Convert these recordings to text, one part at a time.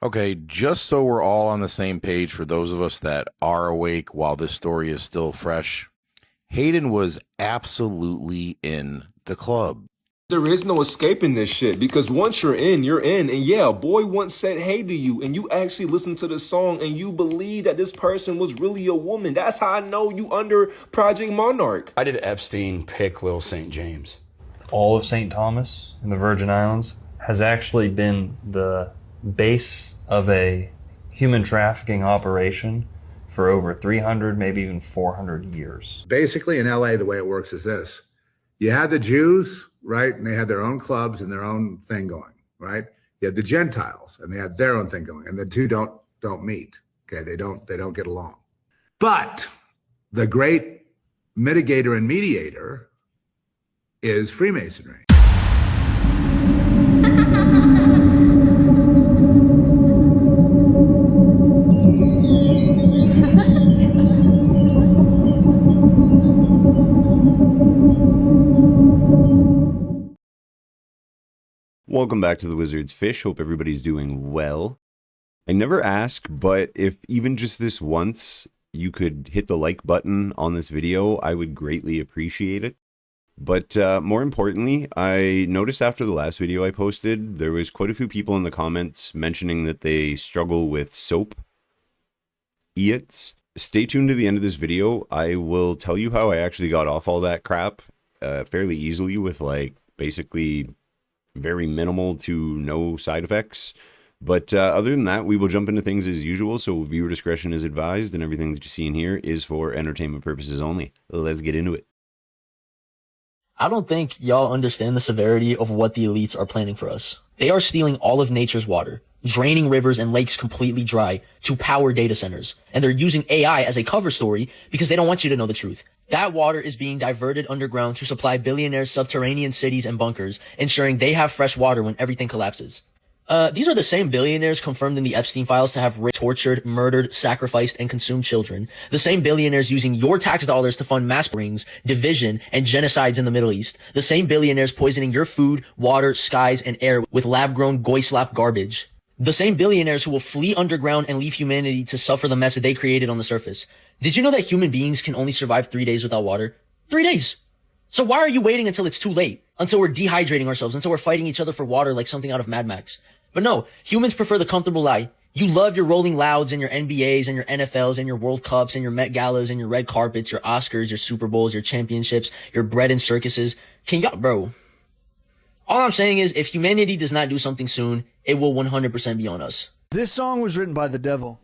Okay, just so we're all on the same page for those of us that are awake while this story is still fresh, Hayden was absolutely in the club. There is no escaping this shit because once you're in, you're in. And yeah, a boy once said hey to you, and you actually listen to the song and you believe that this person was really a woman. That's how I know you under Project Monarch. Why did Epstein pick Little St. James? All of St. Thomas in the Virgin Islands has actually been the base of a human trafficking operation for over 300, maybe even 400 years. Basically, in LA, the way it works is this. You had the Jews, right? And they had their own clubs and their own thing going, right? You had the Gentiles and they had their own thing going, and the two don't meet. Okay, they don't get along. But the great mitigator and mediator is Freemasonry. Welcome back to the Wizard's Fish. Hope everybody's doing well. I never ask, but if even just this once you could hit the like button on this video, I would greatly appreciate it. But more importantly, I noticed after the last video I posted, there was quite a few people in the comments mentioning that they struggle with soap. Idiots. Stay tuned to the end of this video. I will tell you how I actually got off all that crap fairly easily with like basically very minimal to no side effects. But other than that, we will jump into things as usual, so viewer discretion is advised, and everything that you see in here is for entertainment purposes only. Let's get into it. I don't think y'all understand the severity of what the elites are planning for us. They are stealing all of nature's water, draining rivers and lakes completely dry to power data centers. And they're using AI as a cover story because they don't want you to know the truth. That water is being diverted underground to supply billionaires' subterranean cities and bunkers, ensuring they have fresh water when everything collapses. These are the same billionaires confirmed in the Epstein files to have raped, tortured, murdered, sacrificed, and consumed children. The same billionaires using your tax dollars to fund mass rings, division, and genocides in the Middle East. The same billionaires poisoning your food, water, skies, and air with lab-grown goy-slap garbage. The same billionaires who will flee underground and leave humanity to suffer the mess that they created on the surface. Did you know that human beings can only survive 3 days without water? 3 days! So why are you waiting until it's too late? Until we're dehydrating ourselves, until we're fighting each other for water like something out of Mad Max? But no, humans prefer the comfortable lie. You love your Rolling Louds and your NBAs and your NFLs and your World Cups and your Met Galas and your red carpets, your Oscars, your Super Bowls, your championships, your bread and circuses. Can y'all, bro? All I'm saying is if humanity does not do something soon, it will 100% be on us. This song was written by the devil.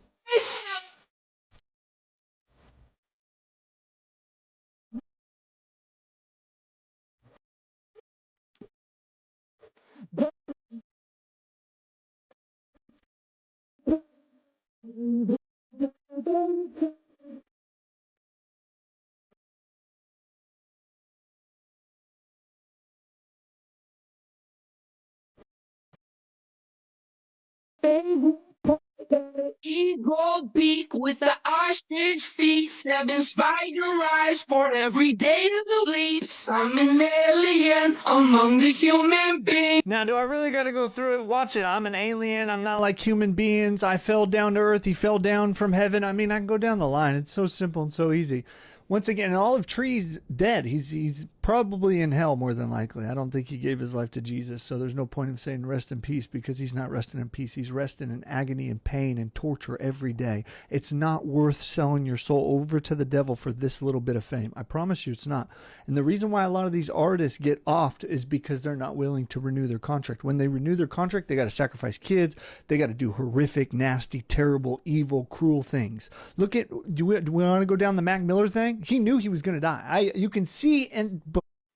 Eagle beak with the ostrich feet, 7 spider eyes for every day of the leaps. I'm an alien among the human beings. Now, do I really gotta go through it? Watch it. I'm an alien. I'm not like human beings. I fell down to earth. He fell down from heaven. I mean, I can go down the line. It's so simple and so easy. Once again, Olive Tree's dead. He's probably in hell more than likely. I don't think he gave his life to Jesus, so there's no point in saying rest in peace because he's not resting in peace. He's resting in agony and pain and torture every day. It's not worth selling your soul over to the devil for this little bit of fame. I promise you it's not. And the reason why a lot of these artists get offed is because they're not willing to renew their contract. When they renew their contract, they got to sacrifice kids. They got to do horrific, nasty, terrible, evil, cruel things. Look at, do we want to go down the Mac Miller thing? He knew he was going to die. You can see and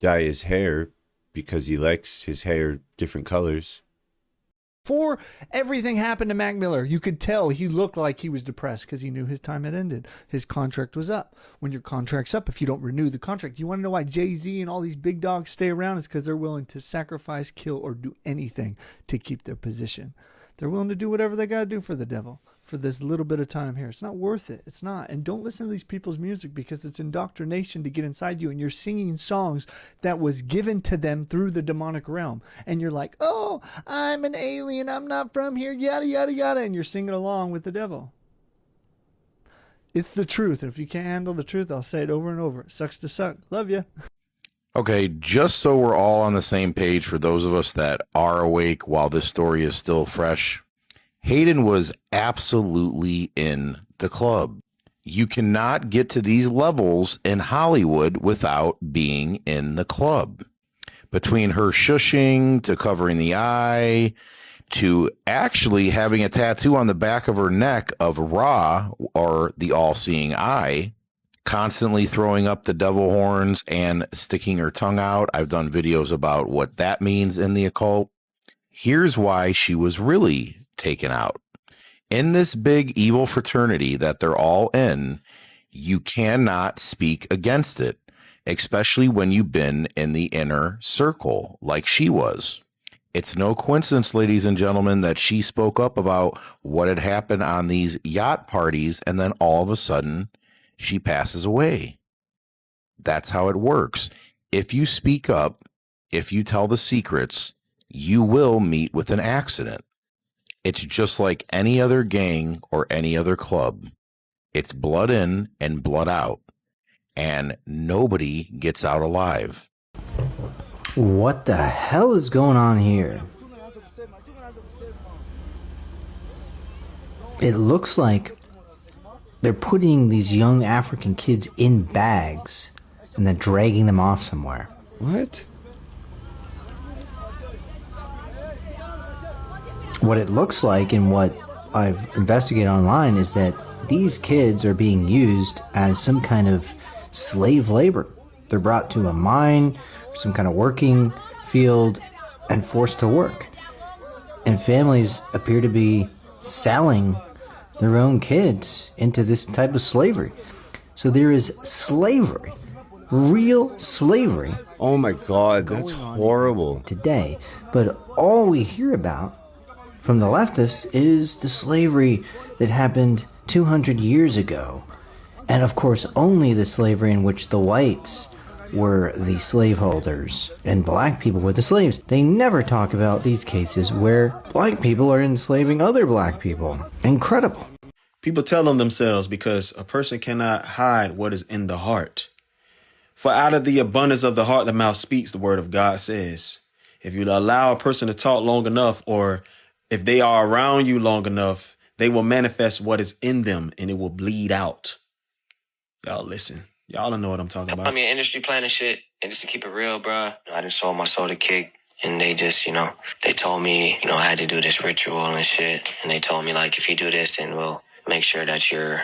Dye his hair because he likes his hair different colors. before everything happened to Mac Miller, you could tell he looked like he was depressed because he knew his time had ended. His contract was up. When your contract's up, if you don't renew the contract, you want to know why Jay-Z and all these big dogs stay around? It's because they're willing to sacrifice, kill, or do anything to keep their position. They're willing to do whatever they got to do for the devil for this little bit of time here. It's not worth it. It's not. And don't listen to these people's music because it's indoctrination to get inside you. And you're singing songs that was given to them through the demonic realm. And you're like, oh, I'm an alien. I'm not from here. Yada, yada, yada. And you're singing along with the devil. It's the truth. And if you can't handle the truth, I'll say it over and over. It sucks to suck. Love you. Okay, just so we're all on the same page for those of us that are awake while this story is still fresh, Hayden was absolutely in the club. You cannot get to these levels in Hollywood without being in the club. Between her shushing to covering the eye to actually having a tattoo on the back of her neck of Ra, or the all-seeing eye, constantly throwing up the devil horns and sticking her tongue out. I've done videos about what that means in the occult. Here's why she was really taken out. In this big evil fraternity that they're all in, you cannot speak against it, especially when you've been in the inner circle like she was. It's no coincidence, ladies and gentlemen, that she spoke up about what had happened on these yacht parties, and then all of a sudden she passes away. That's how it works. If you speak up, if you tell the secrets, you will meet with an accident. It's just like any other gang or any other club. It's blood in and blood out, and nobody gets out alive. What the hell is going on here? It looks like they're putting these young African kids in bags and then dragging them off somewhere. What? What it looks like and what I've investigated online is that these kids are being used as some kind of slave labor. They're brought to a mine, some kind of working field, and forced to work. And families appear to be selling their own kids into this type of slavery. So there is slavery, real slavery. Oh my God, that's horrible. Today, but all we hear about from the leftists is the slavery that happened 200 years ago. And of course, only the slavery in which the whites were the slaveholders and black people were the slaves. They never talk about these cases where black people are enslaving other black people. Incredible. People tell on themselves because a person cannot hide what is in the heart. For out of the abundance of the heart, the mouth speaks, the word of God says. If you allow a person to talk long enough, or if they are around you long enough, they will manifest what is in them and it will bleed out. Y'all listen. Y'all don't know what I'm talking about. I mean, industry planning shit, and just to keep it real, bruh, I done sold my soul to Kick, and they just, they told me, I had to do this ritual and shit, and they told me, like, if you do this, then we'll make sure that you're,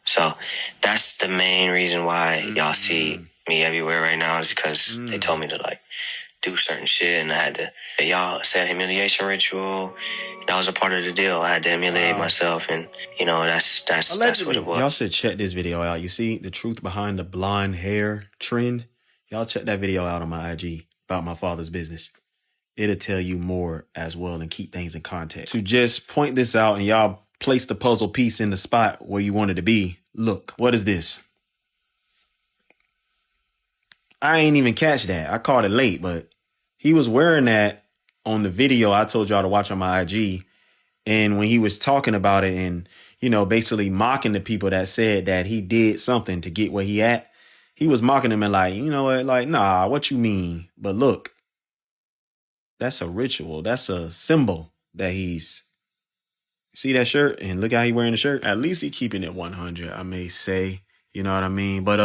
So that's the main reason why y'all see me everywhere right now, is because they told me to, like, do certain shit, and I had to, y'all said humiliation ritual. That was a part of the deal. I had to humiliate myself, and that's what it was. Y'all should check this video out. You see the truth behind the blonde hair trend? Y'all check that video out on my IG about my father's business. It'll tell you more as well and keep things in context. To just point this out and y'all place the puzzle piece in the spot where you want it to be. Look, what is this? I ain't even catch that. I caught it late, but he was wearing that on the video I told y'all to watch on my IG. And when he was talking about it and, basically mocking the people that said that he did something to get where he at, he was mocking them and like, you know what, like, nah, what you mean? But look, that's a ritual. That's a symbol that he's, see that shirt? And look how he wearing the shirt. At least he keeping it 100, I may say, you know what I mean? But,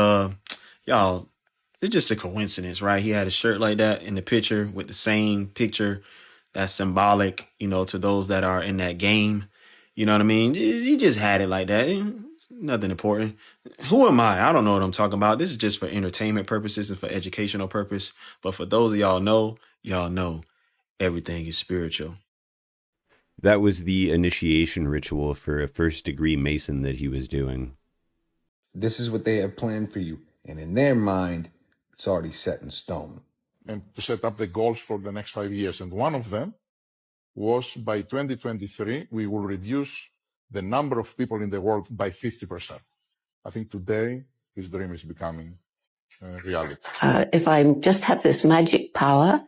y'all, it's just a coincidence, right? He had a shirt like that in the picture with the same picture that's symbolic, to those that are in that game. You know what I mean? He just had it like that. Nothing important. Who am I? I don't know what I'm talking about. This is just for entertainment purposes and for educational purpose. But for those of y'all know everything is spiritual. That was the initiation ritual for a first-degree Mason that he was doing. This is what they have planned for you. And in their mind, it's already set in stone. And to set up the goals for the next 5 years. And one of them was by 2023, we will reduce the number of people in the world by 50%. I think today his dream is becoming reality. If I just have this magic power,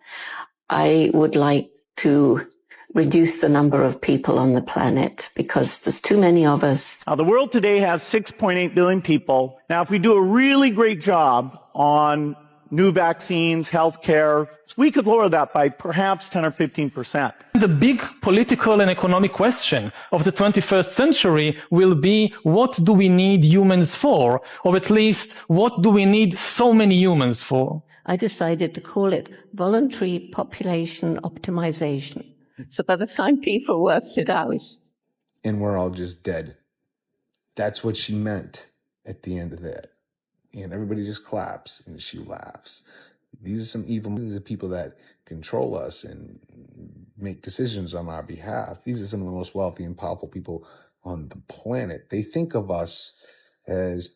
I would like to reduce the number of people on the planet because there's too many of us. The world today has 6.8 billion people. Now, if we do a really great job on new vaccines, healthcare, we could lower that by perhaps 10 or 15%. The big political and economic question of the 21st century will be, what do we need humans for? Or at least, what do we need so many humans for? I decided to call it voluntary population optimization. So by the time people worked it out, And we're all just dead. That's what she meant at the end of that. And everybody just claps and she laughs. These are some evil people that control us and make decisions on our behalf. These are some of the most wealthy and powerful people on the planet. They think of us as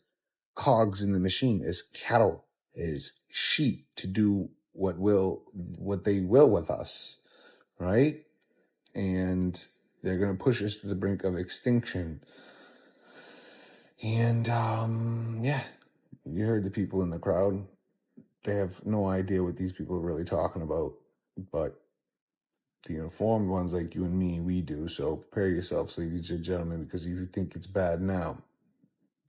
cogs in the machine, as cattle, as sheep to do what they will with us, right? And they're going to push us to the brink of extinction. And yeah, you heard the people in the crowd. They have no idea what these people are really talking about, but the informed ones like you and me, we do. So prepare yourselves, ladies and gentlemen, because if you think it's bad now,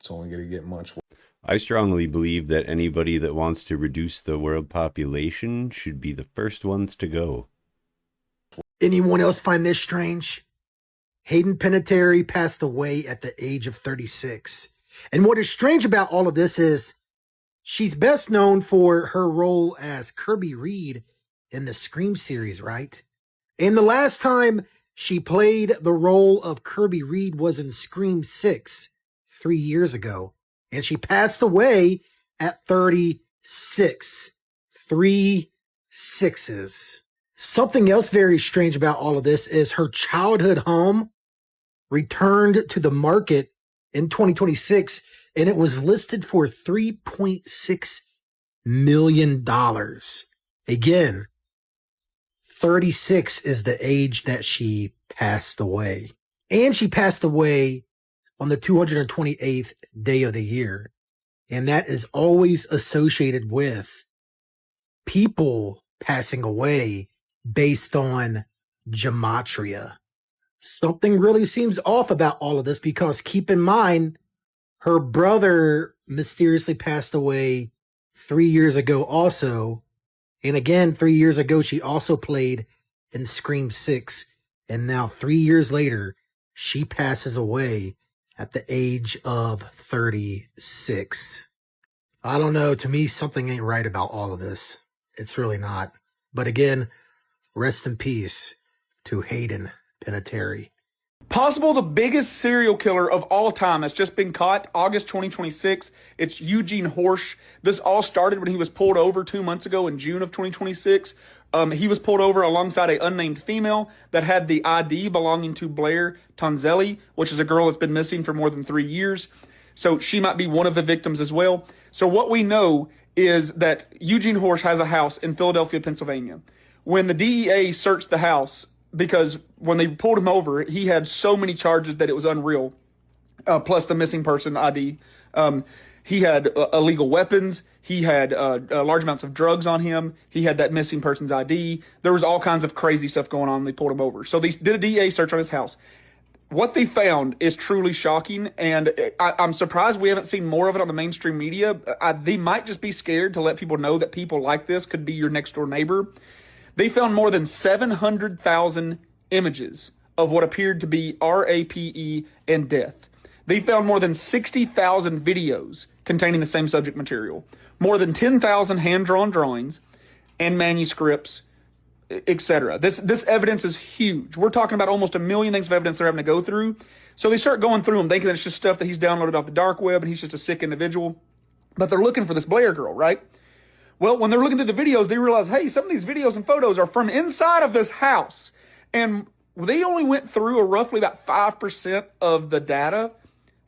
it's only going to get much worse. I strongly believe that anybody that wants to reduce the world population should be the first ones to go. Anyone else find this strange? Hayden Panettiere passed away at the age of 36. And what is strange about all of this is she's best known for her role as Kirby Reed in the Scream series, right? And the last time she played the role of Kirby Reed was in Scream 6 3 years ago. And she passed away at 36. 3 6s. Something else very strange about all of this is her childhood home returned to the market in 2026, and it was listed for $3.6 million. Again, 36 is the age that she passed away. And she passed away on the 228th day of the year. And that is always associated with people passing away based on gematria. Something really seems off about all of this because keep in mind, her brother mysteriously passed away 3 years ago also. And again, 3 years ago, she also played in Scream 6. And now 3 years later, she passes away at the age of 36. I don't know. To me, something ain't right about all of this. It's really not. But again, rest in peace to Hayden Panettiere. Possible the biggest serial killer of all time has just been caught, August 2026. It's Eugene Horsch. This all started when he was pulled over 2 months ago in June of 2026. He was pulled over alongside an unnamed female that had the ID belonging to Blair Tonzelli, which is a girl that's been missing for more than 3 years. So she might be one of the victims as well. So what we know is that Eugene Horsch has a house in Philadelphia, Pennsylvania. When the DEA searched the house, because when they pulled him over, he had so many charges that it was unreal, plus the missing person ID. He had illegal weapons. He had large amounts of drugs on him. He had that missing person's ID. There was all kinds of crazy stuff going on. They pulled him over. So they did a DEA search on his house. What they found is truly shocking, and I'm surprised we haven't seen more of it on the mainstream media. They might just be scared to let people know that people like this could be your next door neighbor. They found more than 700,000 images of what appeared to be RAPE and death. They found more than 60,000 videos containing the same subject material, more than 10,000 hand-drawn drawings and manuscripts, etc. This evidence is huge. We're talking about almost 1 million things of evidence they're having to go through. So they start going through them, thinking that it's just stuff that he's downloaded off the dark web and he's just a sick individual. But they're looking for this Blair girl, right? Well, when they're looking through the videos, they realize, hey, some of these videos and photos are from inside of this house. And they only went through roughly about 5% of the data.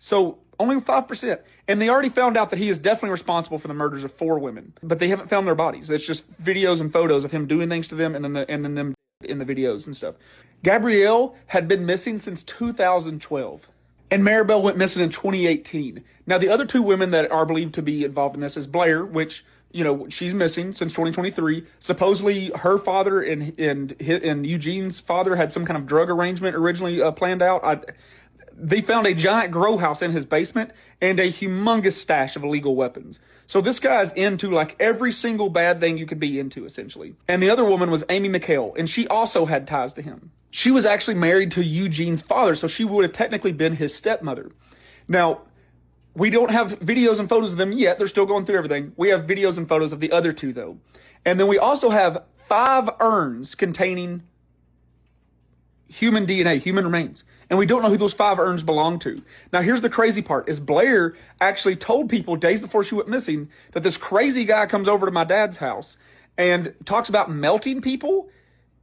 So only 5%. And they already found out that he is definitely responsible for the murders of 4 women. But they haven't found their bodies. It's just videos and photos of him doing things to them and then them. in the videos and stuff. Gabrielle had been missing since 2012. And Maribel went missing in 2018. Now, the other two women that are believed to be involved in this is Blair, which, she's missing since 2023. Supposedly, her father and Eugene's father had some kind of drug arrangement originally planned out. They found a giant grow house in his basement and a humongous stash of illegal weapons. So this guy's into like every single bad thing you could be into, essentially. And the other woman was Amy McHale, and she also had ties to him. She was actually married to Eugene's father, so she would have technically been his stepmother. Now, we don't have videos and photos of them yet. They're still going through everything. We have videos and photos of the other two, though. And then we also have 5 urns containing human DNA, human remains. And we don't know who those 5 urns belong to. Now, here's the crazy part, is Blair actually told people days before she went missing that this crazy guy comes over to my dad's house and talks about melting people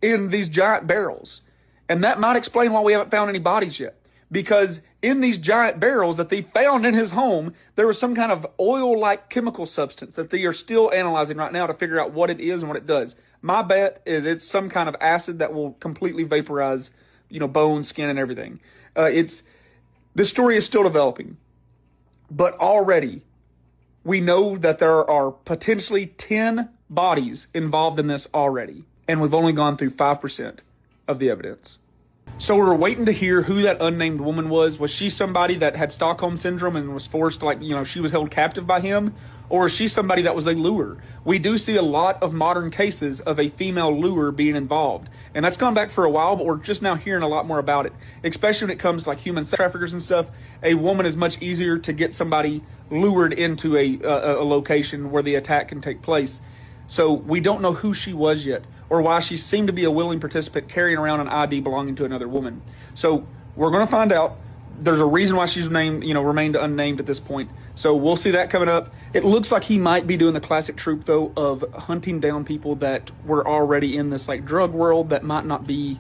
in these giant barrels. And that might explain why we haven't found any bodies yet. Because in these giant barrels that they found in his home, there was some kind of oil-like chemical substance that they are still analyzing right now to figure out what it is and what it does. My bet is it's some kind of acid that will completely vaporize, bone, skin, and everything. This story is still developing. But already, we know that there are potentially 10 bodies involved in this already. And we've only gone through 5% of the evidence. So we're waiting to hear who that unnamed woman was. Was she somebody that had Stockholm Syndrome and was forced, she was held captive by him? Or is she somebody that was a lure? We do see a lot of modern cases of a female lure being involved. And that's gone back for a while, but we're just now hearing a lot more about it. Especially when it comes to like human sex traffickers and stuff. A woman is much easier to get somebody lured into a location where the attack can take place. So we don't know who she was yet, or why she seemed to be a willing participant carrying around an ID belonging to another woman. So we're going to find out. There's a reason why she's remained unnamed at this point. So we'll see that coming up. It looks like he might be doing the classic trope, though, of hunting down people that were already in this like drug world that might not be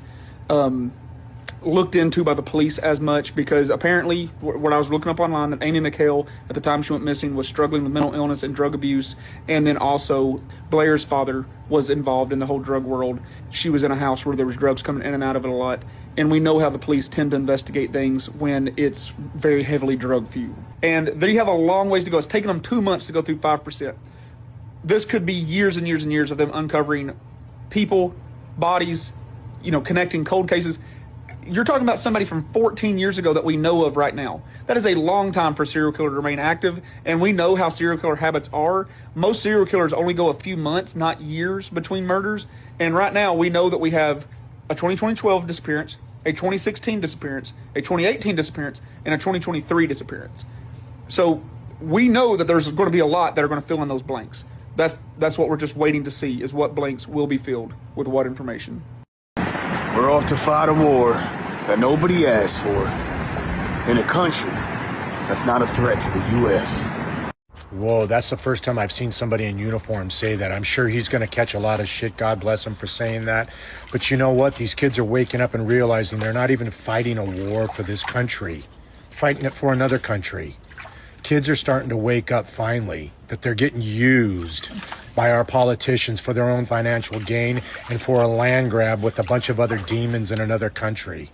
looked into by the police as much, because apparently what I was looking up online, that Amy McHale at the time she went missing was struggling with mental illness and drug abuse, and then also Blair's father was involved in the whole drug world. She was in a house where there was drugs coming in and out of it a lot, and we know how the police tend to investigate things when it's very heavily drug fueled. And they have a long ways to go. It's taken them 2 months to go through 5%. This could be years and years and years of them uncovering people, bodies, connecting cold cases. You're talking about somebody from 14 years ago that we know of right now. That is a long time for a serial killer to remain active, and we know how serial killer habits are. Most serial killers only go a few months, not years, between murders. And right now, we know that we have a 2012 disappearance, a 2016 disappearance, a 2018 disappearance, and a 2023 disappearance. So we know that there's going to be a lot that are going to fill in those blanks. That's what we're just waiting to see, is what blanks will be filled with what information. We're off to fight a war that nobody asked for in a country that's not a threat to the U.S. Whoa, that's the first time I've seen somebody in uniform say that. I'm sure he's going to catch a lot of shit. God bless him for saying that. But you know what? These kids are waking up and realizing they're not even fighting a war for this country, fighting it for another country. Kids are starting to wake up finally, that they're getting used by our politicians for their own financial gain and for a land grab with a bunch of other demons in another country.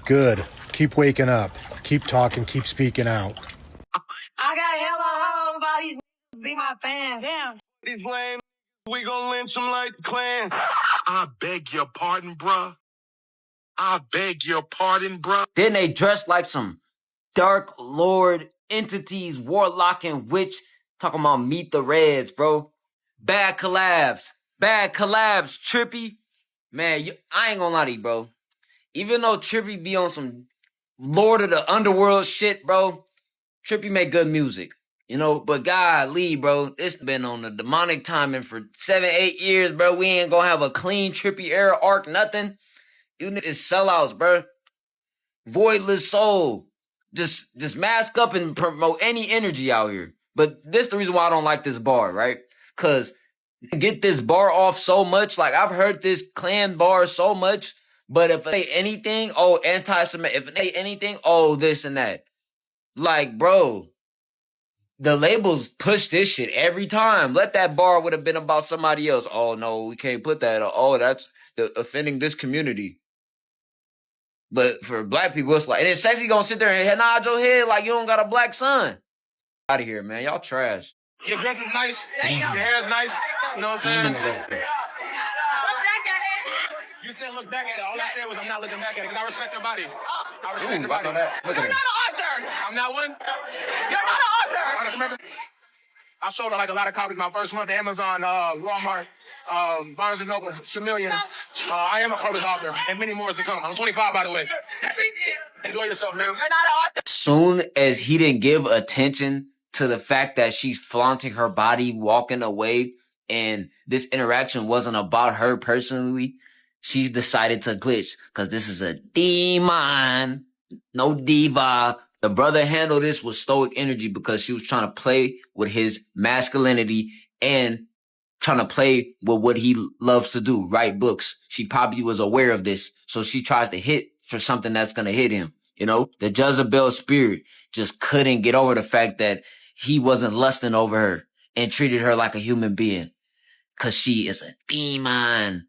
Good. Keep waking up. Keep talking. Keep speaking out. I got hella hoes. All these be my fans. Damn. These lame, we gon' lynch them like the Klan. I beg your pardon, bruh. I beg your pardon, bruh. Then they dress like some dark lord entities, warlock and witch, talking about meet the Reds, bro. Bad collabs, Trippy. Man, I ain't gonna lie to you, bro. Even though Trippy be on some Lord of the Underworld shit, bro, Trippy make good music, but golly, bro, it's been on the demonic timing for 7-8 years, bro. We ain't gonna have a clean Trippy era arc, nothing. Even if it's sellouts, bro. Voidless soul. Just mask up and promote any energy out here. But this the reason why I don't like this bar, right? Because get this bar off so much. Like, I've heard this Klan bar so much, but if they anything, anti-Semitic. If they anything, this and that. Like, bro, the labels push this shit every time. Let that bar would have been about somebody else. Oh, no, we can't put that. Oh, that's offending this community. But for black people, it's like, and then Sexy gonna sit there and nod your head like you don't got a black son. Out of here, man. Y'all trash. Your dress is nice. Your hair is nice. You know what I'm saying? You said look back at it. All I said was I'm not looking back at it because I respect your body. I respect your body. You're not an author. I'm not one. You're not an author. Remember, I sold like a lot of copies my first month. Amazon, Walmart, Barnes & Noble, Chameleon. I am a published author, and many more is to come. I'm 25, by the way. Enjoy yourself, man. You're not an author. Soon as he didn't give attention to the fact that she's flaunting her body, walking away, and this interaction wasn't about her personally, she decided to glitch because this is a demon, no diva. The brother handled this with stoic energy because she was trying to play with his masculinity and trying to play with what he loves to do, write books. She probably was aware of this, so she tries to hit for something that's going to hit him. You know, the Jezebel spirit just couldn't get over the fact that he wasn't lusting over her and treated her like a human being because she is a demon.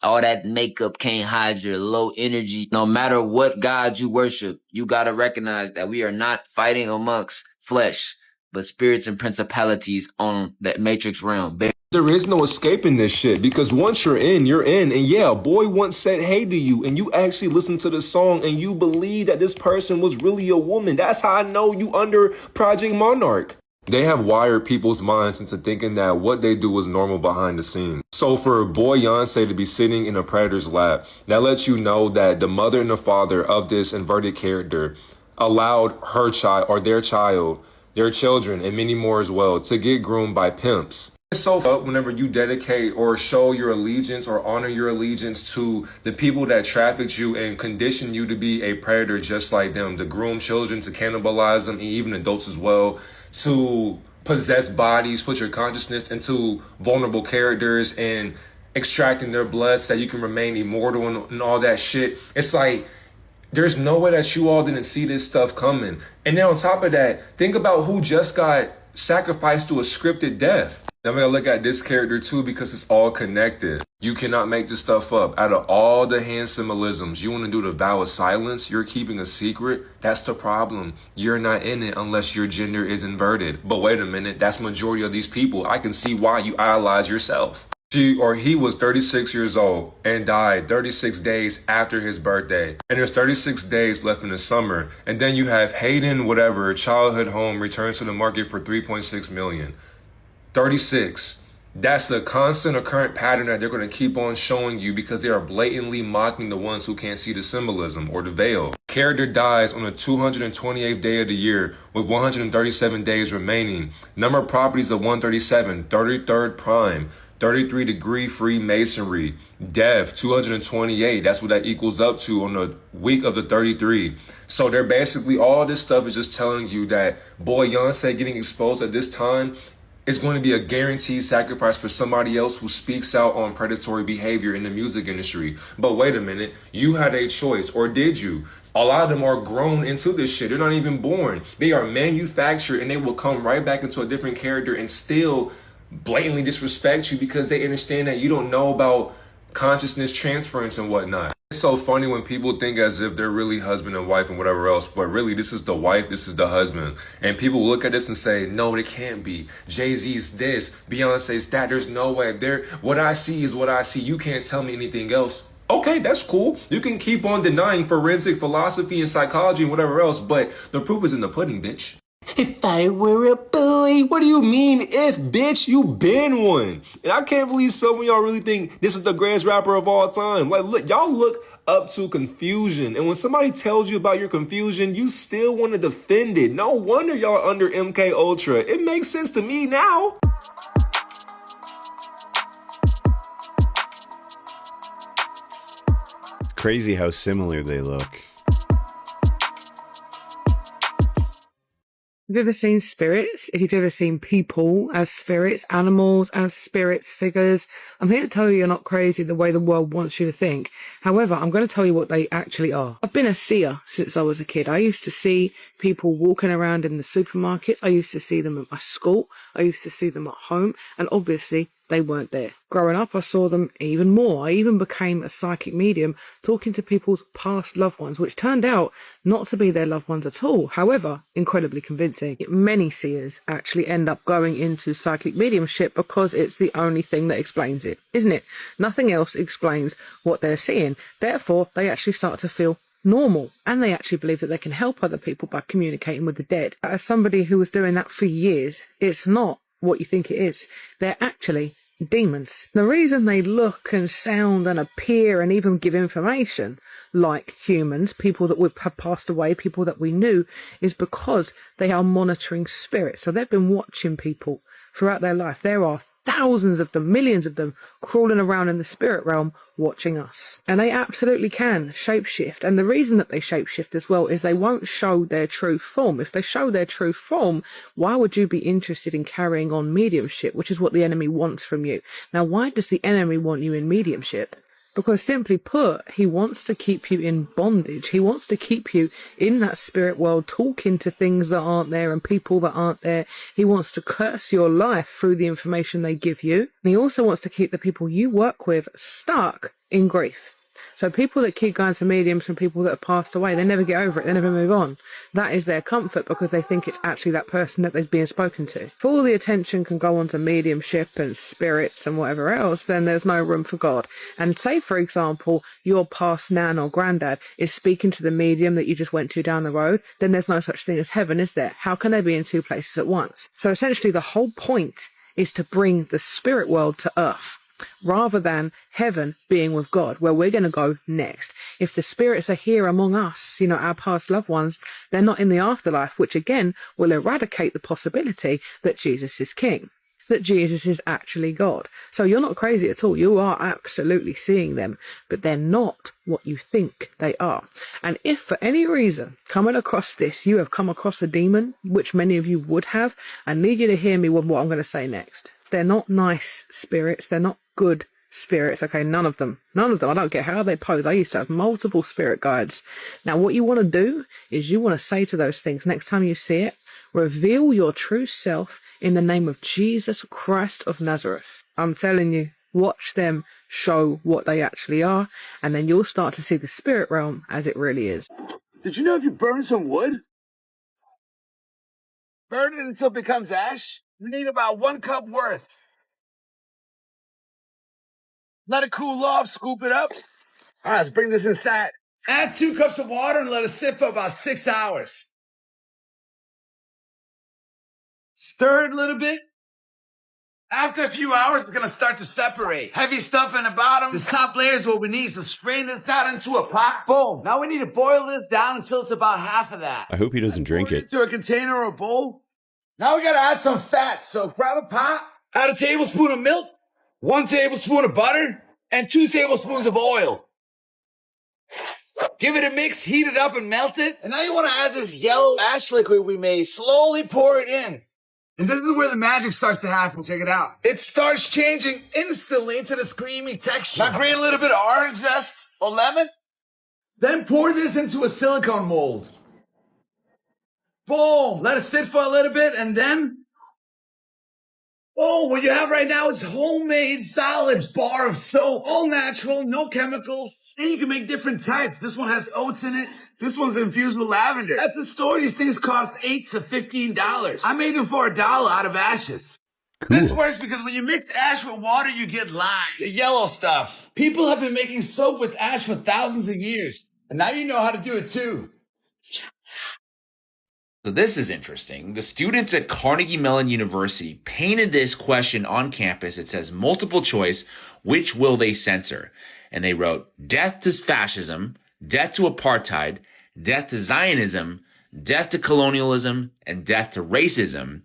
All that makeup can't hide your low energy. No matter what God you worship, you got to recognize that we are not fighting amongst flesh, but spirits and principalities on that matrix realm. There is no escaping this shit because once you're in, you're in. And yeah, a boy once said hey to you and you actually listen to the song and you believe that this person was really a woman. That's how I know you under Project Monarch. They have wired people's minds into thinking that what they do is normal behind the scenes. So for Boy Beyonce to be sitting in a predator's lap, that lets you know that the mother and the father of this inverted character allowed her child or their child, their children, and many more as well, to get groomed by pimps. It's so up whenever you dedicate or show your allegiance or honor your allegiance to the people that trafficked you and condition you to be a predator just like them, to groom children, to cannibalize them, and even adults as well, to possess bodies, put your consciousness into vulnerable characters and extracting their blood so that you can remain immortal and all that shit. It's like, there's no way that you all didn't see this stuff coming. And then on top of that, think about who just got sacrificed to a scripted death. I'm gonna look at this character too because it's all connected. You cannot make this stuff up. Out of all the hand symbolisms, you want to do the vow of silence, you're keeping a secret. That's the problem. You're not in it unless your gender is inverted. But wait a minute, that's majority of these people. I can see why you idolize yourself. He was 36 years old and died 36 days after his birthday. And there's 36 days left in the summer. And then you have Hayden, whatever, childhood home returns to the market for $3.6 million. 36. That's a constant occurrent pattern that they're going to keep on showing you because they are blatantly mocking the ones who can't see the symbolism or the veil. Character dies on the 228th day of the year with 137 days remaining. Number of properties of 137, 33rd prime, 33 degree free masonry. Death, 228. That's what that equals up to on the week of the 33. So they're basically, all this stuff is just telling you that Boy Beyonce getting exposed at this time is going to be a guaranteed sacrifice for somebody else who speaks out on predatory behavior in the music industry. But wait a minute, you had a choice, or did you? A lot of them are grown into this shit. They're not even born. They are manufactured and they will come right back into a different character and still blatantly disrespect you because they understand that you don't know about consciousness transference and whatnot. It's so funny when people think as if they're really husband and wife and whatever else, but really this is the wife, this is the husband. And people look at this and say, no, it can't be. Jay-Z's this, Beyonce's that. There's no way. What I see is what I see. You can't tell me anything else. Okay, that's cool. You can keep on denying forensic philosophy and psychology and whatever else, but the proof is in the pudding, bitch. If I were a boy, what do you mean if, bitch? You been one. And I can't believe some of y'all really think this is the greatest rapper of all time. Like, look, y'all look up to Confusion. And when somebody tells you about your confusion, you still want to defend it. No wonder y'all under MK Ultra. It makes sense to me now. It's crazy how similar they look. If you've ever seen spirits, if you've ever seen people as spirits, animals as spirits, figures, I'm here to tell you you're not crazy the way the world wants you to think. However, I'm going to tell you what they actually are. I've been a seer since I was a kid. I used to see people walking around in the supermarkets. I used to see them at my school. I used to see them at home. And obviously, they weren't there. Growing up, I saw them even more. I even became a psychic medium talking to people's past loved ones, which turned out not to be their loved ones at all. However, incredibly convincing. Many seers actually end up going into psychic mediumship because it's the only thing that explains it, isn't it? Nothing else explains what they're seeing. Therefore, they actually start to feel normal, and they actually believe that they can help other people by communicating with the dead. As somebody who was doing that for years, it's not what you think it is. They're actually demons. The reason they look and sound and appear and even give information like humans, people that would have passed away, people that we knew, is because they are monitoring spirits. So they've been watching people throughout their life. There are thousands of them, millions of them, crawling around in the spirit realm watching us. And they absolutely can shapeshift. And the reason that they shapeshift as well is they won't show their true form. If they show their true form, why would you be interested in carrying on mediumship, which is what the enemy wants from you? Now, why does the enemy want you in mediumship? Because simply put, he wants to keep you in bondage. He wants to keep you in that spirit world, talking to things that aren't there and people that aren't there. He wants to curse your life through the information they give you. And he also wants to keep the people you work with stuck in grief. So people that keep going to mediums from people that have passed away, they never get over it, they never move on. That is their comfort because they think it's actually that person that they're being spoken to. If all the attention can go on to mediumship and spirits and whatever else, then there's no room for God. And say, for example, your past nan or granddad is speaking to the medium that you just went to down the road, then there's no such thing as heaven, is there? How can they be in two places at once? So essentially the whole point is to bring the spirit world to earth, rather than heaven being with God, where we're going to go next. If the spirits are here among us, you know, our past loved ones, they're not in the afterlife, which again will eradicate the possibility that Jesus is king, that Jesus is actually God. So you're not crazy at all. You are absolutely seeing them, but they're not what you think they are. And if for any reason coming across this, you have come across a demon, which many of you would have, I need you to hear me with what I'm going to say next. They're not nice spirits. They're not good spirits. Okay, none of them. None of them. I don't get how they pose. I used to have multiple spirit guides. Now, what you want to do is you want to say to those things next time you see it, reveal your true self in the name of Jesus Christ of Nazareth. I'm telling you, watch them show what they actually are, and then you'll start to see the spirit realm as it really is. Did you know if you burn some wood, burn it until it becomes ash, you need about 1 cup worth. Let it cool off, scoop it up. All right, let's bring this inside. Add 2 cups of water and let it sit for about 6 hours. Stir it a little bit. After a few hours, it's gonna start to separate. Heavy stuff in the bottom. The top layer is what we need, so strain this out into a pot. Boom. Now we need to boil this down until it's about half of that. I hope he doesn't drink it. Into a container or a bowl. Now we gotta add some fat, so grab a pot, add a tablespoon of milk, 1 tablespoon of butter, and 2 tablespoons of oil. Give it a mix, heat it up, and melt it. And now you want to add this yellow ash liquid we made. Slowly pour it in. And this is where the magic starts to happen. Check it out. It starts changing instantly into this creamy texture. Now grate a little bit of orange zest or lemon. Then pour this into a silicone mold. Boom. Let it sit for a little bit, and then... oh, what you have right now is homemade solid bar of soap. All natural, no chemicals. And you can make different types. This one has oats in it. This one's infused with lavender. At the store, these things cost $8 to $15. I made them for $1 out of ashes. Cool. This works because when you mix ash with water, you get lime, the yellow stuff. People have been making soap with ash for thousands of years. And now you know how to do it too. So this is interesting. The students at Carnegie Mellon University painted this question on campus. It says multiple choice, which will they censor? And they wrote death to fascism, death to apartheid, death to Zionism, death to colonialism, and death to racism.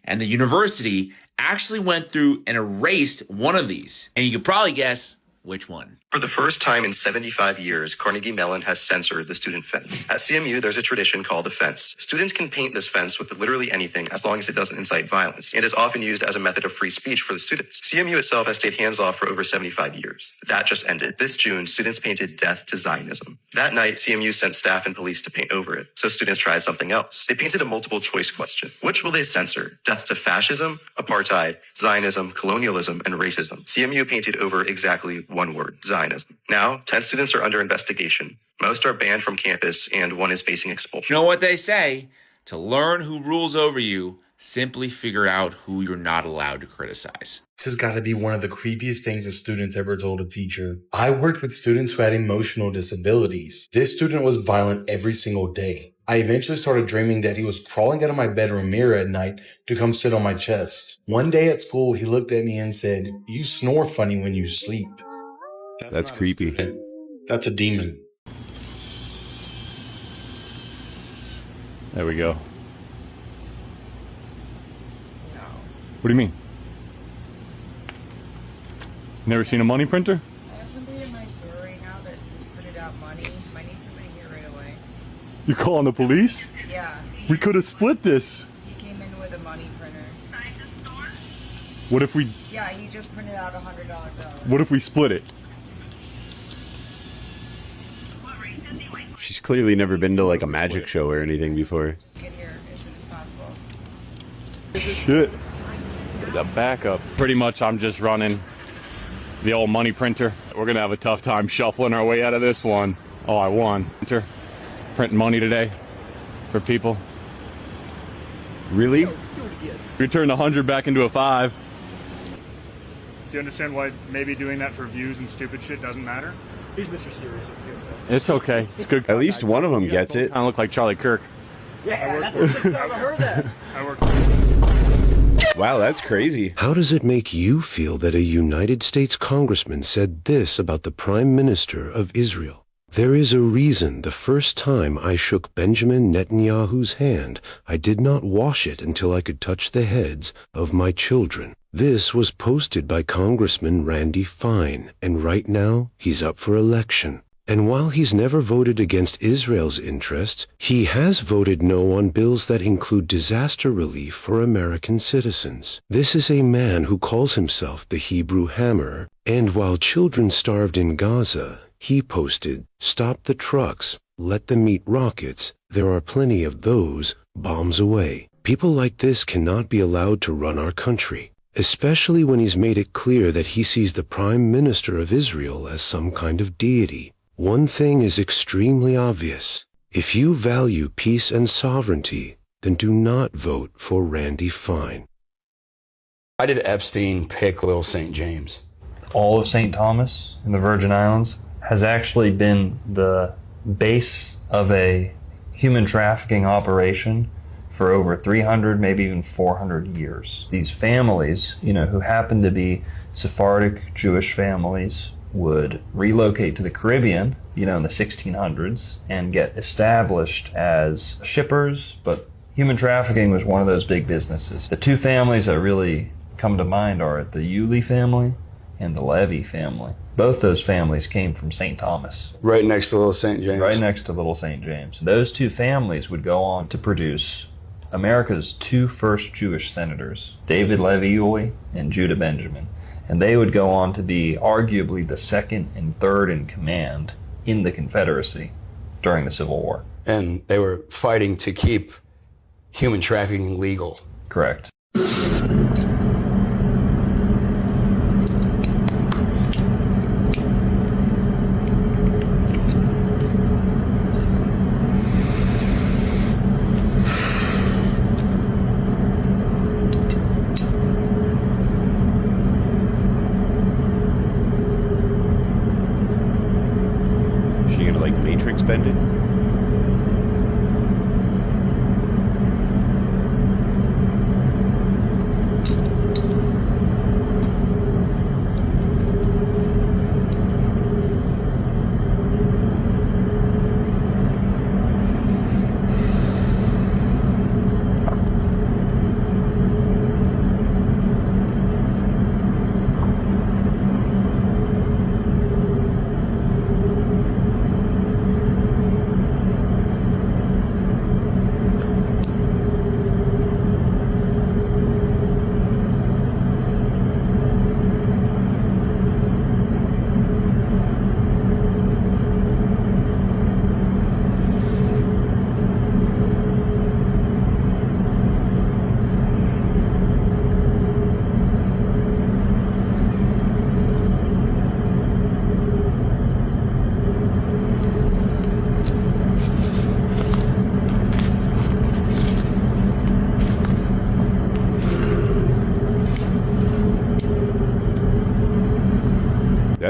And the university actually went through and erased one of these. And you could probably guess which one. For the first time in 75 years, Carnegie Mellon has censored the student fence. At CMU, there's a tradition called the fence. Students can paint this fence with literally anything as long as it doesn't incite violence, and is often used as a method of free speech for the students. CMU itself has stayed hands-off for over 75 years. That just ended. This June, students painted "Death to Zionism." That night, CMU sent staff and police to paint over it, so students tried something else. They painted a multiple choice question. Which will they censor? Death to fascism, apartheid, Zionism, colonialism, and racism. CMU painted over exactly one word: Zionism. Now, 10 students are under investigation. Most are banned from campus, and one is facing expulsion. You know what they say? To learn who rules over you, simply figure out who you're not allowed to criticize. This has got to be one of the creepiest things a student's ever told a teacher. I worked with students who had emotional disabilities. This student was violent every single day. I eventually started dreaming that he was crawling out of my bedroom mirror at night to come sit on my chest. One day at school, he looked at me and said, "You snore funny when you sleep." That's creepy. That's a demon. There we go. What do you mean? Never seen a money printer? I have somebody in my store right now that just printed out money. I need somebody here right away. You calling the police? Yeah. We could have split this. He came in with a money printer. What if we... Yeah, he just printed out $100 bill. What if we split it? She's clearly never been to like a magic show or anything before. Get here as soon as possible. Shit. The backup. Pretty much I'm just running the old money printer. We're gonna have a tough time shuffling our way out of this one. Oh, I won. Printing money today for people. Really? We turned 100 back into a 5. Do you understand why maybe doing that for views and stupid shit doesn't matter? He's Mr. Serious. It's okay. It's good. At least one of them gets it. Kind of look like Charlie Kirk. Yeah, that's the sixth time I heard that. I work. Wow, that's crazy. How does it make you feel that a United States congressman said this about the Prime Minister of Israel? There is a reason the first time I shook Benjamin Netanyahu's hand, I did not wash it until I could touch the heads of my children. This was posted by Congressman Randy Fine, and right now he's up for election. And while he's never voted against Israel's interests, he has voted no on bills that include disaster relief for American citizens. This is a man who calls himself the Hebrew Hammer, and while children starved in Gaza, he posted, "Stop the trucks, let them eat rockets, there are plenty of those, bombs away." People like this cannot be allowed to run our country, especially when he's made it clear that he sees the Prime Minister of Israel as some kind of deity. One thing is extremely obvious. If you value peace and sovereignty, then do not vote for Randy Fine. Why did Epstein pick Little St. James? All of St. Thomas in the Virgin Islands has actually been the base of a human trafficking operation for over 300, maybe even 400 years. These families, who happen to be Sephardic Jewish families, would relocate to the Caribbean, in the 1600s and get established as shippers, but human trafficking was one of those big businesses. The two families that really come to mind are the Yulee family and the Levy family. Both those families came from St. Thomas. Right next to Little St. James. Right next to Little St. James. Those two families would go on to produce America's two first Jewish senators, David Levy Yulee and Judah Benjamin. And they would go on to be arguably the second and third in command in the Confederacy during the Civil War. And they were fighting to keep human trafficking legal. Correct. Matrix bend it?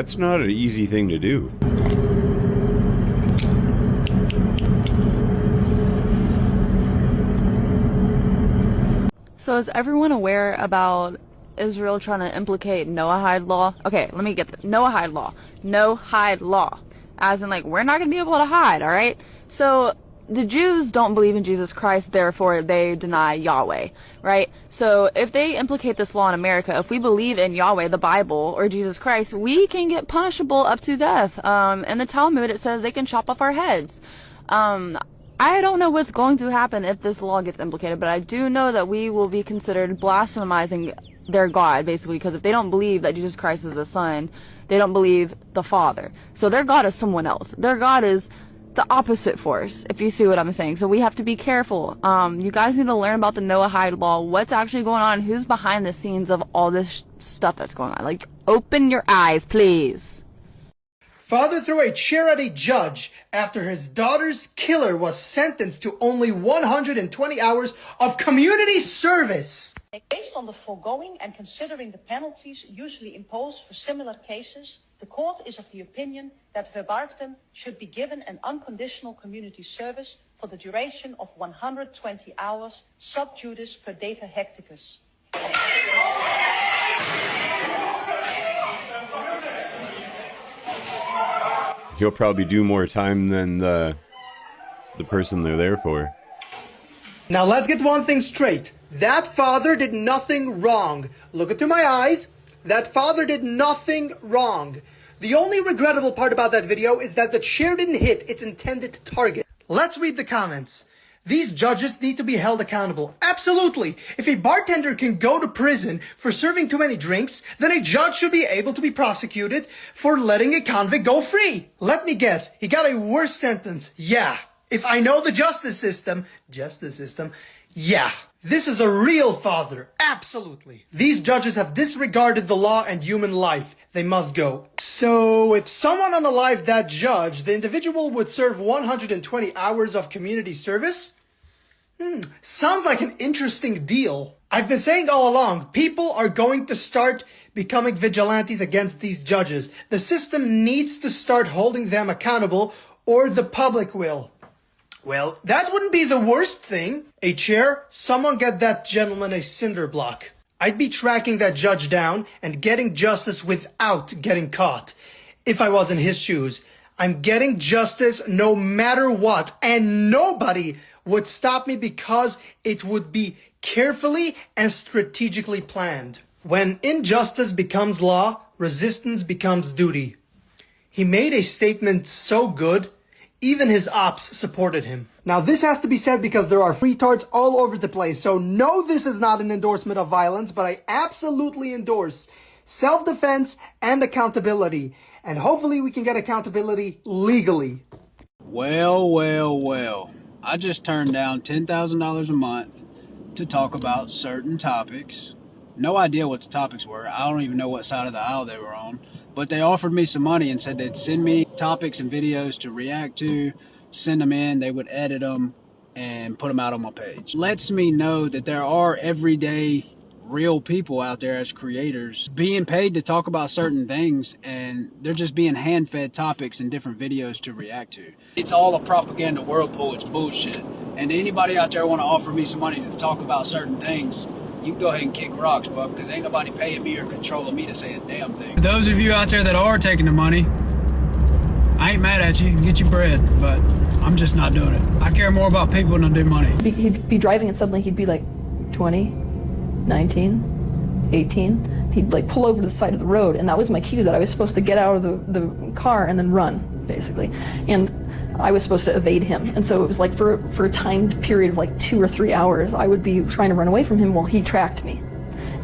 That's not an easy thing to do. So is everyone aware about Israel trying to implicate Noahide law? Okay, let me get this. Noahide law. No-hide law. As in, like, we're not going to be able to hide, all right? So the Jews don't believe in Jesus Christ, therefore they deny Yahweh, right? So if they implicate this law in America, if we believe in Yahweh, the Bible, or Jesus Christ, we can get punishable up to death. In the Talmud, it says they can chop off our heads. I don't know what's going to happen if this law gets implicated, but I do know that we will be considered blasphemizing their God, basically, because if they don't believe that Jesus Christ is the Son, they don't believe the Father. So their God is someone else. Their God is the opposite force, if you see what I'm saying. So we have to be careful. You guys need to learn about the Noahide law, what's actually going on, who's behind the scenes of all this stuff that's going on. Like, open your eyes, please. Father threw a chair at a judge after his daughter's killer was sentenced to only 120 hours of community service. Based on the foregoing and considering the penalties usually imposed for similar cases, the court is of the opinion that Verbaerten should be given an unconditional community service for the duration of 120 hours sub judice per data hecticus. He'll probably do more time than the person they're there for. Now let's get one thing straight. That father did nothing wrong. Look into my eyes. That father did nothing wrong. The only regrettable part about that video is that the chair didn't hit its intended target. Let's read the comments. These judges need to be held accountable. Absolutely. If a bartender can go to prison for serving too many drinks, then a judge should be able to be prosecuted for letting a convict go free. Let me guess, he got a worse sentence. Yeah. If I know the justice system, yeah. This is a real father. Absolutely. These judges have disregarded the law and human life. They must go. So if someone unalived that judge, the individual would serve 120 hours of community service? Sounds like an interesting deal. I've been saying all along, people are going to start becoming vigilantes against these judges. The system needs to start holding them accountable, or the public will. Well, that wouldn't be the worst thing. A chair, someone get that gentleman a cinder block. I'd be tracking that judge down and getting justice without getting caught. If I was in his shoes, I'm getting justice no matter what, and nobody would stop me because it would be carefully and strategically planned. When injustice becomes law, resistance becomes duty. He made a statement so good, even his ops supported him. Now this has to be said because there are retards all over the place, so no, this is not an endorsement of violence, but I absolutely endorse self-defense and accountability. And hopefully we can get accountability legally. Well. I just turned down $10,000 a month to talk about certain topics. No idea what the topics were. I don't even know what side of the aisle they were on. But they offered me some money and said they'd send me topics and videos to react to, send them in, they would edit them, and put them out on my page. Lets me know that there are everyday real people out there as creators being paid to talk about certain things, and they're just being hand-fed topics and different videos to react to. It's all a propaganda whirlpool. It's bullshit. And anybody out there want to offer me some money to talk about certain things, you can go ahead and kick rocks, bub, because ain't nobody paying me or controlling me to say a damn thing. For those of you out there that are taking the money, I ain't mad at you. Get your bread, but I'm just not doing it. I care more about people than I do money. He'd be driving and suddenly he'd be like 20, 19, 18. He'd like pull over to the side of the road, and that was my cue that I was supposed to get out of the car and then run, basically. And I was supposed to evade him. And so it was like for a timed period of like 2 or 3 hours, I would be trying to run away from him while he tracked me.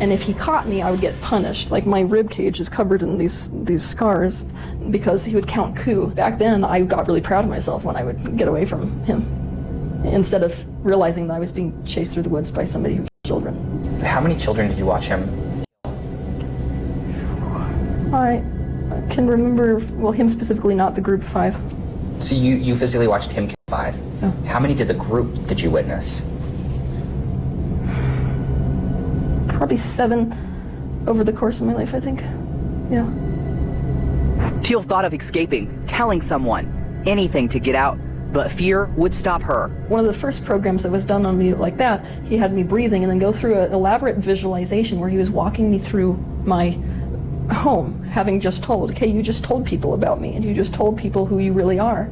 And if he caught me, I would get punished. Like my rib cage is covered in these scars because he would count coup. Back then, I got really proud of myself when I would get away from him, instead of realizing that I was being chased through the woods by somebody who killed children. How many children did you watch him? I can remember, well, him specifically, not the group 5. So you physically watched him kill 5? Yeah. How many did you witness? Probably 7 over the course of my life, I think. Yeah. Teal thought of escaping, telling someone, anything to get out, but fear would stop her. One of the first programs that was done on me like that, he had me breathing and then go through an elaborate visualization where he was walking me through my home, having just told, okay, you just told people about me and you just told people who you really are.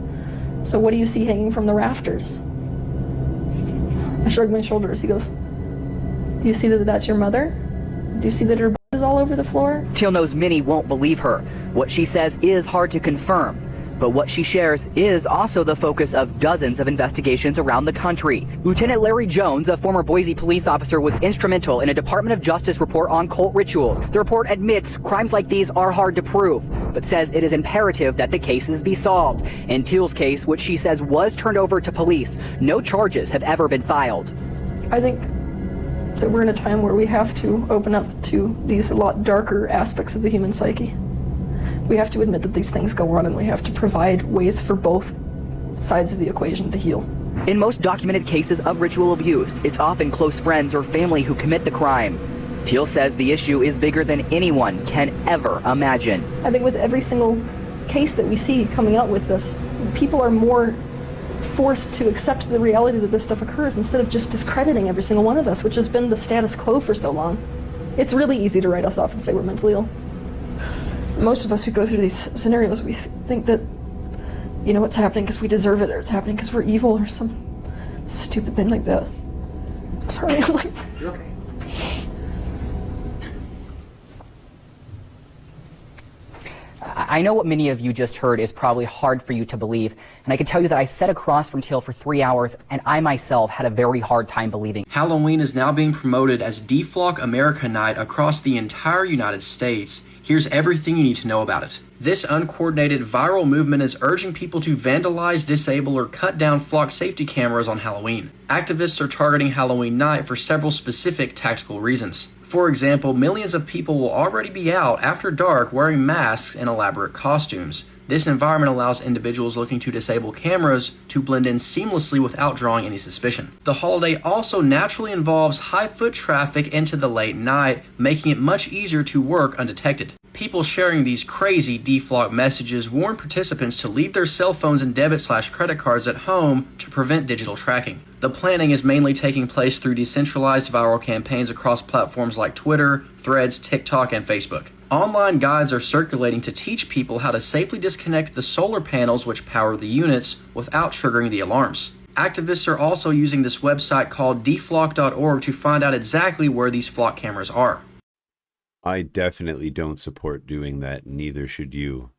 So what do you see hanging from the rafters? I shrugged my shoulders. He goes, do you see that that's your mother? Do you see that her is all over the floor? Teal knows many won't believe her. What she says is hard to confirm, but what she shares is also the focus of dozens of investigations around the country. Lieutenant Larry Jones, a former Boise police officer, was instrumental in a Department of Justice report on cult rituals. The report admits crimes like these are hard to prove, but says it is imperative that the cases be solved. In Teal's case, which she says was turned over to police, no charges have ever been filed. I think that we're in a time where we have to open up to these a lot darker aspects of the human psyche. We have to admit that these things go on, and we have to provide ways for both sides of the equation to heal. In most documented cases of ritual abuse, it's often close friends or family who commit the crime. Teal says the issue is bigger than anyone can ever imagine. I think with every single case that we see coming out with this, people are more forced to accept the reality that this stuff occurs instead of just discrediting every single one of us, which has been the status quo for so long. It's really easy to write us off and say we're mentally ill. Most of us who go through these scenarios, we think that, you know, it's happening because we deserve it, or it's happening because we're evil, or some stupid thing like that. Sorry, I'm like... You're okay. I know what many of you just heard is probably hard for you to believe, and I can tell you that I sat across from Teal for 3 hours, and I myself had a very hard time believing. Halloween is now being promoted as Deflock America Night across the entire United States. Here's everything you need to know about it. This uncoordinated viral movement is urging people to vandalize, disable, or cut down flock safety cameras on Halloween. Activists are targeting Halloween night for several specific tactical reasons. For example, millions of people will already be out after dark wearing masks and elaborate costumes. This environment allows individuals looking to disable cameras to blend in seamlessly without drawing any suspicion. The holiday also naturally involves high foot traffic into the late night, making it much easier to work undetected. People sharing these crazy deflock messages warn participants to leave their cell phones and debit/credit cards at home to prevent digital tracking. The planning is mainly taking place through decentralized viral campaigns across platforms like Twitter, Threads, TikTok, and Facebook. Online guides are circulating to teach people how to safely disconnect the solar panels which power the units without triggering the alarms. Activists are also using this website called deflock.org to find out exactly where these flock cameras are. I definitely don't support doing that, neither should you.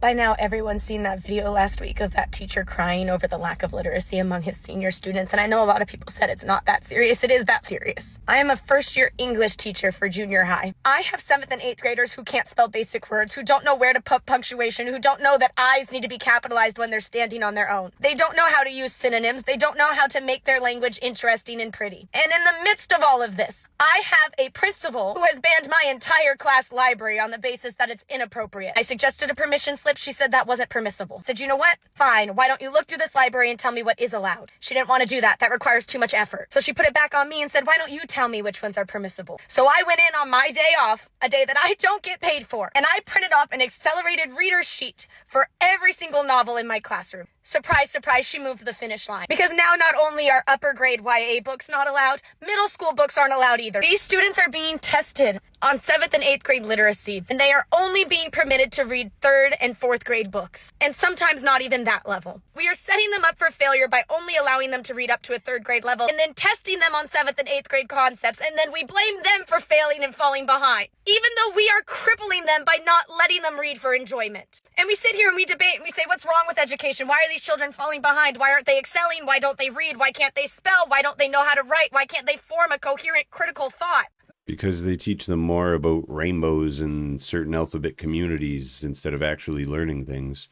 By now, everyone's seen that video last week of that teacher crying over the lack of literacy among his senior students, and I know a lot of people said it's not that serious. It is that serious. I am a first-year English teacher for junior high. I have 7th and 8th graders who can't spell basic words, who don't know where to put punctuation, who don't know that I's need to be capitalized when they're standing on their own. They don't know how to use synonyms. They don't know how to make their language interesting and pretty. And in the midst of all of this, I have a principal who has banned my entire class library on the basis that it's inappropriate. I suggested a permission slip. She said that wasn't permissible. Said, you know what? Fine. Why don't you look through this library and tell me what is allowed? She didn't want to do that. That requires too much effort. So she put it back on me and said, why don't you tell me which ones are permissible? So I went in on my day off, a day that I don't get paid for, and I printed off an accelerated reader sheet for every single novel in my classroom. Surprise, surprise, she moved the finish line. Because now not only are upper grade YA books not allowed, middle school books aren't allowed either. These students are being tested on 7th and 8th grade literacy, and they are only being permitted to read 3rd and 4th grade books, and sometimes not even that level. We are setting them up for failure by only allowing them to read up to a 3rd grade level, and then testing them on 7th and 8th grade concepts, and then we blame them for failing and falling behind, even though we are crippling them by not letting them read for enjoyment. And we sit here and we debate and we say, what's wrong with education? Why are these children falling behind? Why aren't they excelling? Why don't they read? Why can't they spell? Why don't they know how to write? Why can't they form a coherent critical thought? Because they teach them more about rainbows and certain alphabet communities instead of actually learning things.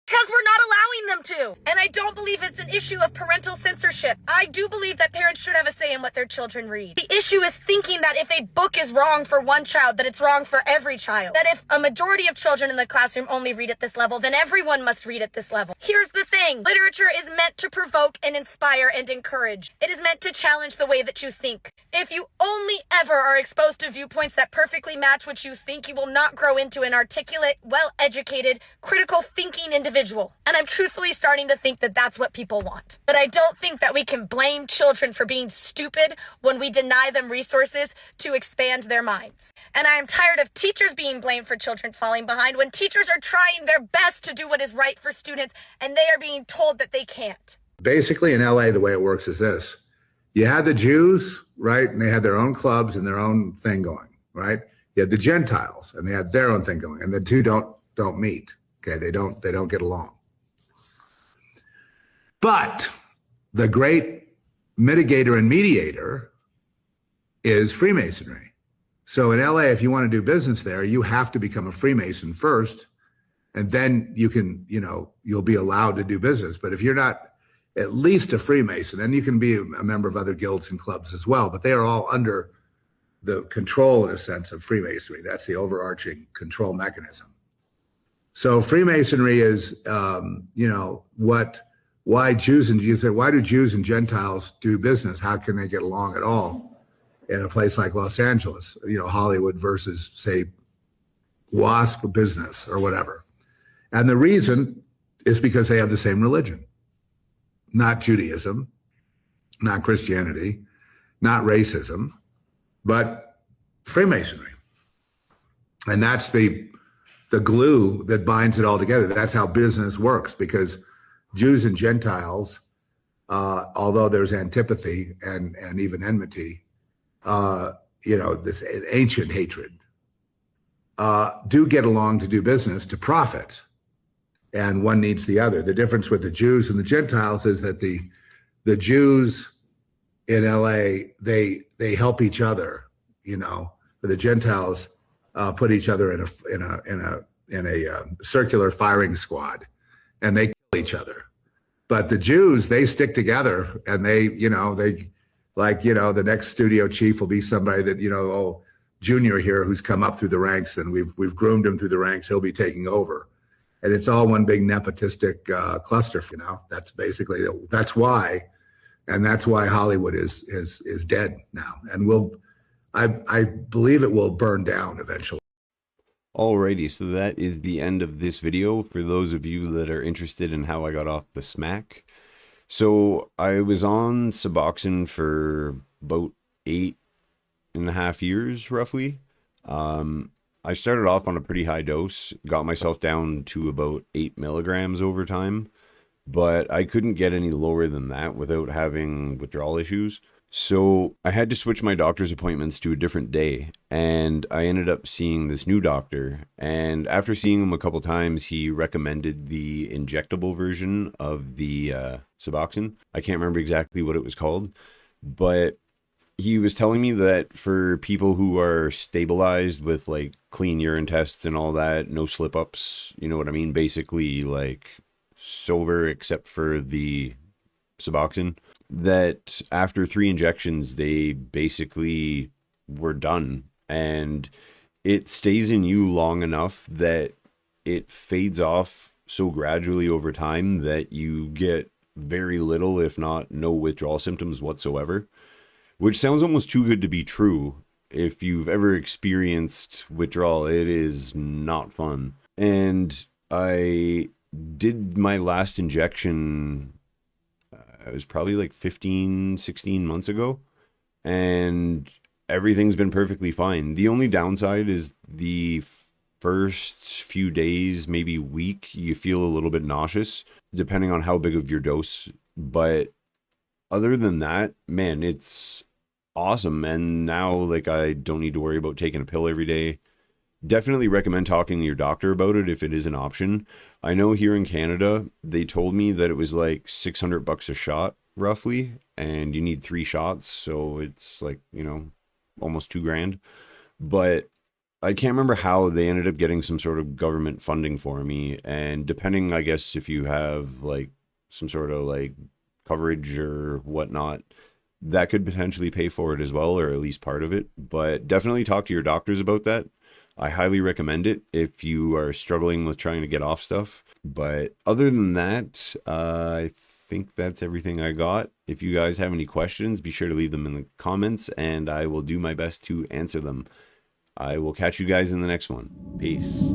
Because we're not allowing them to. And I don't believe it's an issue of parental censorship. I do believe that parents should have a say in what their children read. The issue is thinking that if a book is wrong for one child, that it's wrong for every child. That if a majority of children in the classroom only read at this level, then everyone must read at this level. Here's the thing. Literature is meant to provoke and inspire and encourage. It is meant to challenge the way that you think. If you only ever are exposed to viewpoints that perfectly match what you think, you will not grow into an articulate, well-educated, critical thinking individual. And I'm truthfully starting to think that that's what people want. But I don't think that we can blame children for being stupid when we deny them resources to expand their minds. And I am tired of teachers being blamed for children falling behind when teachers are trying their best to do what is right for students and they are being told that they can't. Basically in LA, the way it works is this. You had the Jews, right? And they had their own clubs and their own thing going, right? You had the Gentiles and they had their own thing going, and the two don't meet. Okay, they don't get along. But the great mitigator and mediator is Freemasonry. So in LA, if you want to do business there, you have to become a Freemason first, and then you can, you'll be allowed to do business. But if you're not at least a Freemason, and you can be a member of other guilds and clubs as well, but they are all under the control, in a sense, of Freemasonry. That's the overarching control mechanism. So Freemasonry is, why Jews and you say, why do Jews and Gentiles do business? How can they get along at all in a place like Los Angeles, Hollywood versus, say, WASP business or whatever? And the reason is because they have the same religion, not Judaism, not Christianity, not racism, but Freemasonry. And that's the glue that binds it all together. That's how business works, because Jews and Gentiles, although there's antipathy and even enmity, this ancient hatred, do get along to do business, to profit. And one needs the other. The difference with the Jews and the Gentiles is that the Jews in LA, they help each other, but the Gentiles put each other in a circular firing squad, and they kill each other. But the Jews, they stick together, and the next studio chief will be somebody that, Junior here who's come up through the ranks, and we've groomed him through the ranks. He'll be taking over. And it's all one big nepotistic cluster, That's basically, that's why Hollywood is dead now. And I believe it will burn down eventually. Alrighty, so that is the end of this video for those of you that are interested in how I got off the smack. So I was on Suboxone for about 8.5 years, roughly. I started off on a pretty high dose, got myself down to about 8 milligrams over time, but I couldn't get any lower than that without having withdrawal issues. So I had to switch my doctor's appointments to a different day, and I ended up seeing this new doctor. And after seeing him a couple times, he recommended the injectable version of the Suboxone. I can't remember exactly what it was called, but he was telling me that for people who are stabilized with like clean urine tests and all that, no slip ups, you know what I mean? Basically like sober except for the Suboxone, that after 3 injections, they basically were done, and it stays in you long enough that it fades off so gradually over time that you get very little, if not no withdrawal symptoms whatsoever. Which sounds almost too good to be true. If you've ever experienced withdrawal, it is not fun. And I did my last injection, it was probably like 15, 16 months ago. And everything's been perfectly fine. The only downside is the first few days, maybe week, you feel a little bit nauseous, depending on how big of your dose. But other than that, man, it's awesome. And now, like, I don't need to worry about taking a pill every day. Definitely recommend talking to your doctor about it if it is an option. I know here in Canada, they told me that it was like $600 a shot, roughly, and you need 3 shots. So it's like, almost $2,000. But I can't remember how they ended up getting some sort of government funding for me. And depending, I guess, if you have like some sort of like coverage or whatnot, that could potentially pay for it as well, or at least part of it. But definitely talk to your doctors about that. I highly recommend it if you are struggling with trying to get off stuff. But other than that, I think that's everything I got. If you guys have any questions, be sure to leave them in the comments and I will do my best to answer them. I will catch you guys in the next one. Peace.